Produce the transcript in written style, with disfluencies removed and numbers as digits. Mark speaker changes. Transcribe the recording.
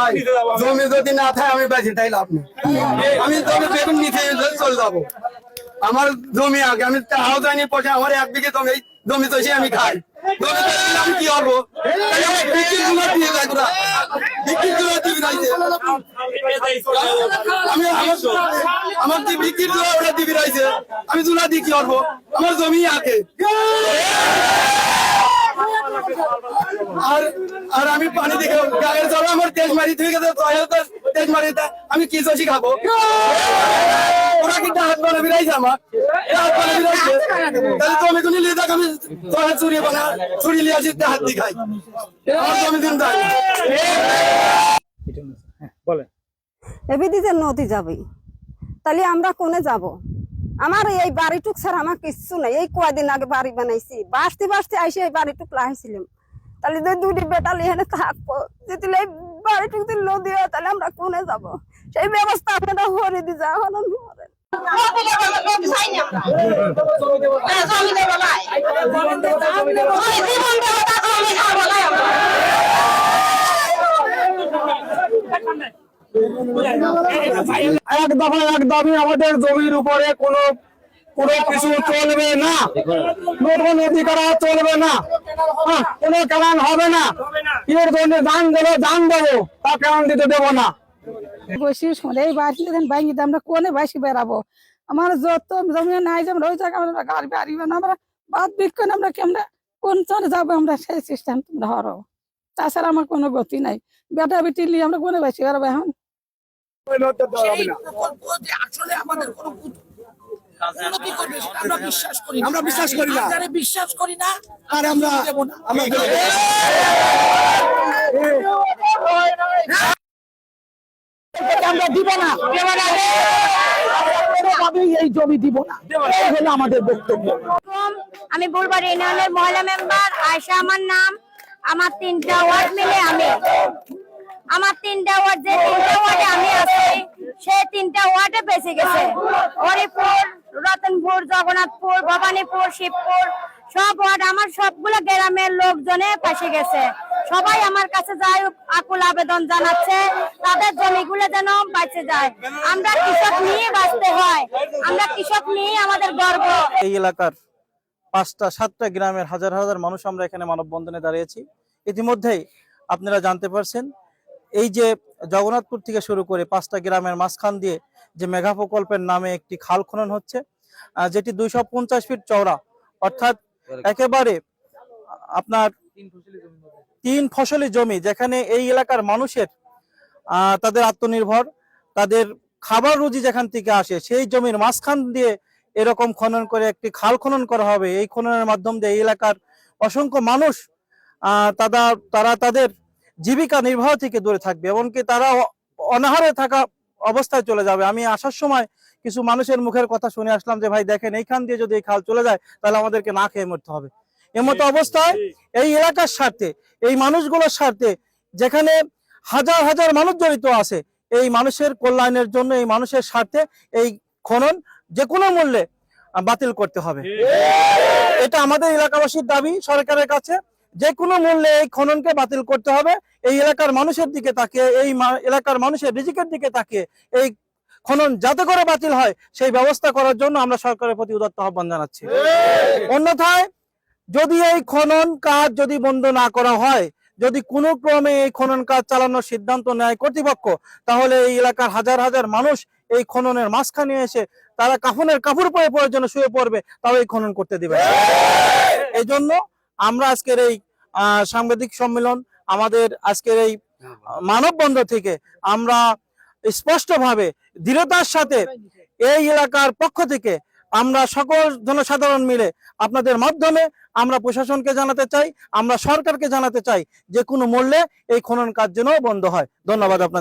Speaker 1: ভাই জমি যদি না থাকে আমি বেশি তাই লাভ নেই। আমি জমি বেগুন নিচে চলে যাবো। আমার জমি আগে আমি তাও জানি পয়সা আমার 1 বিঘে জমি তো আমি খাই। জমি আমি কি করবো? আমার যে বিক্রির ওটা দিবি রয়েছে আমি জুলা দিয়ে কি করবো? আমার জমি আগে আর আমি পানি দিকে গায়ের জল আমার তেজ মারি থেকে তেজ মারি আমি কি চষি খাবো? ওরা কি হাত বানা বিরাইছে আমার হাত বানা বিরাইছে তাহলে জমি তো নিয়ে দেখ আমি চুরি বানা চুরি নিয়ে আসি হাত দিয়ে খাই আমার জমি দিন দেয়
Speaker 2: বলেন
Speaker 3: এবিদিতে নদী যাবে তাহলে আমরা কোনে যাব? আমার এই বাড়িটুক ছাড়া আমার কিচ্ছু নাই। এই কয়দিন আগে বাড়ি বানাইছি, বাঁচতে বাঁচতে আইসে এই বাড়িটুক লাগাইছিলাম। তাহলে যে 2টি বেটালি এখানে থাকবো, যদি এই বাড়িটুক যদি নদী হয় তাহলে আমরা কোনে যাব? সেই ব্যবস্থা আপনারা করে দি যা হন
Speaker 2: এক দাবি আমাদের জমির উপরে কোনো কিছু চলবে না, নতুন অধিকার চলবে না, কোনো কেমন হবে না। এর জন্য দান দেবো তা কেমন দিতে দেবো না।
Speaker 4: বসি এই বাসি ভাঙি আমরা কোনে বাসি বেড়াবো? আমার যত জমি নাই যে আমরা ওই জায়গায় আমরা গাড়ি বাড়ি আমরা বাদ বিক্ষণ আমরা কেমন কোন চলে যাবো আমরা সেই সিস্টেম তোমরা হরো। তাছাড়া আমার কোনো গতি নাই। বেটা বেটি নিয়ে আমরা কোনে বাসি বেড়াবো? এখন
Speaker 2: আমরা বিশ্বাস করি না আর আমরা দিব না, এই জমি দিব না, এই হলো আমাদের বক্তব্য।
Speaker 5: আমি বুলবাড়ি ইউনিয়নের মহিলা মেম্বার আয়শা আমার নাম। আমার 3টা ওয়ার্ড মিলে আমার 3টা ওয়ার্ড যে 3টা ওয়ার্ডে আমি আছি সেই 3টা ওয়ার্ডে বেঁচে গেছে। হরিপুর, রতনপুর, জগন্নাথপুর, ভবানীপুর, শিবপুর সব ওয়ার্ড আমার সবগুলো গ্রামের লোকজনে ফেসে গেছে। সবাই আমার কাছে যায় আকুল আবেদন জানাচ্ছে তাদের জমিগুলো যেন বেঁচে যায়। আমরা কৃষক নিয়ে বাঁচতে হয়, আমরা কৃষক নিয়ে আমাদের গর্ব।
Speaker 6: এই এলাকার 5টা 7টা গ্রামের হাজার হাজার মানুষ আমরা এখানে মানববন্ধনে দাঁড়িয়েছি। ইতিমধ্যেই আপনারা জানতে পারছেন এই যে জগন্নাথপুর থেকে শুরু করে 5টা গ্রামের মাঝখান দিয়ে যে মেঘা প্রকল্পের নামে একটি খাল খনন হচ্ছে, যেটি 250 ফিট চওড়া, অর্থাৎ একেবারে আপনার 3 ফসলি জমি, যেখানে এই এলাকার মানুষের তাদের আত্মনির্ভর, তাদের খাবার রুজি যেখান থেকে আসে, সেই জমির মাঝখান দিয়ে এরকম খনন করে একটি খাল খনন করা হবে। এই খননের মাধ্যম দিয়ে এই এলাকার অসংখ্য মানুষ তারা তাদের জীবিকা নির্বাহ থেকে দূরে থাকবে, এমনকি তারা অনাহারে থাকা অবস্থায় চলে যাবে। আমি আসার সময় কিছু মানুষের মুখের কথা শুনে আসলাম যে ভাই দেখেন এইখান দিয়ে যদি এই খাল চলে যায় তাহলে আমাদেরকে না খেয়ে মরতে হবে। এমতো অবস্থায় এই এলাকার স্বার্থে, এই মানুষগুলোর স্বার্থে, যেখানে হাজার হাজার মানুষ জড়িত আছে, এই মানুষের কল্যাণের জন্য, এই মানুষের স্বার্থে এই খনন যে কোনো মূল্যে বাতিল করতে হবে। এটা আমাদের এলাকাবাসীর দাবি সরকারের কাছে, যে কোনো মূল্যে এই খননকে বাতিল করতে হবে। এই এলাকার মানুষের দিকে তাকিয়ে, এই এলাকার মানুষের রিজিকের দিকে তাকিয়ে এই খনন যাতে করে বাতিল হয় সেই ব্যবস্থা করার জন্য আমরা সরকারের প্রতি উদাত্ত আহ্বান জানাচ্ছি। অন্যথায় যদি এই খনন কাজ যদি বন্ধ না করা হয়, যদি কোনো ক্রমে এই খনন কাজ চালানোর সিদ্ধান্ত নেয় কর্তৃপক্ষ, তাহলে এই এলাকার হাজার হাজার মানুষ এই খননের মাঝখানে এসে তারা কাফনের কাপড় পরে প্রয়োজনে শুয়ে পড়বে, তাও এই খনন করতে দিবে। এই জন্য আমরা আজকের এই সাংবাদিক সম্মেলন, আমাদের আজকের এই মানববন্ধন থেকে আমরা স্পষ্টভাবে দৃঢ়তার সাথে এই এলাকার পক্ষ থেকে আমরা সকল জনসাধারণ মিলে আপনাদের মাধ্যমে আমরা প্রশাসনকে জানাতে চাই, আমরা সরকারকে জানাতে চাই যে কোনো মূল্যে এই খনন কাজ যেন বন্ধ হয়। ধন্যবাদ আপনাদের।